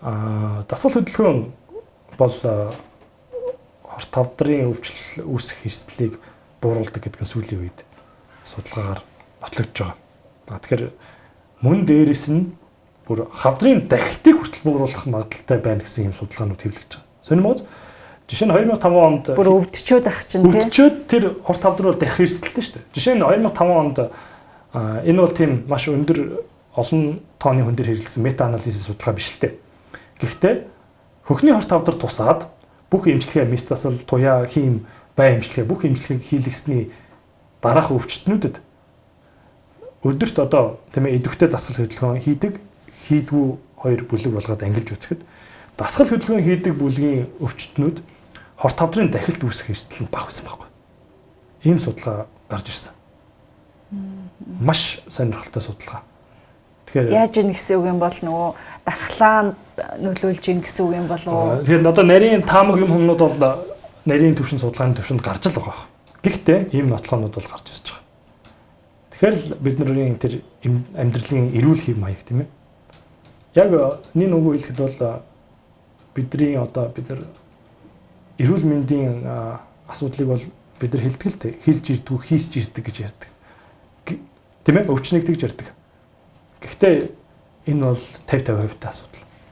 Дасгал хөдөлгөөн бол хорт тавдрын өвчлөл үүсэх эрсдлийг бууруулдаг гэдэг нь сүүлийн үед судалгаагаар батлагдж байгаа. Тэгэхээр мөн дээрэс нь бүр хавдрын дахилтыг хүртэл бууруулах магадaltaй байна гэсэн юм судалгаанууд хэвлэгдэж байгаа. Сонирмоц жишээ нь 2005 онд бүр өвдчөөд ах чинь тийм. Өвдчөөд тэр хорт тавдар бол дахих эрсдэлтэй шүү дээ. Жишээ нь 2005 онд энэ бол тийм маш өндөр олон тооны хүн дээр хэрэглэсэн мета анализис судалгаа биш л дээ. Гэхдээ хөхний хорт тавдар тусаад бүх эмчилгээ, мэс засал, туяа, хийм, бай эмчилгээ бүх эмчилгээг хийлгэсний дараах өвчтнүүдэд өдөрт одоо тийм ээ идэвхтэй дасгал хөдөлгөөн хийдгүү хоёр бүлэг болгоод ангилж үзэхэд дасгал хөдөлгөөн хийдэг бүлгийн өвчтнүүд хорт тавдрын дахилт үүсэх эрсдэл нь бага байсан байхгүй. Ийм судалгаа гарч ирсэн. Маш сонирхолтой судалгаа. Тэгэхээр яаж ийн гэсэн үг юм бол нөгөө дархлаанд нөлөөлж ийн гэсэн үг юм болов уу? Тэгэхээр одоо нарийн таамаг юмнууд бол нарийн төвшин судалгааны төвшөнд гарч л байгаа. Гэхдээ ийм нотлохонууд бол гарч ирж байгаа. Тэгэхээр л бидний тэр амьдралын эрүүл хэв маяг тийм ээ. Яг нэг үгээр хэлэхэд бол бидний одоо бид нар эрүүл мэндийн асуудлыг бол бид нар хэлдэг л дээ. Хилж ирдгүү, хийсж ирдэг гэж ярьдаг. Тийм ээ, өвчнөгдөж ярьдаг. Гэхдээ энэ бол 50-50% асуудал.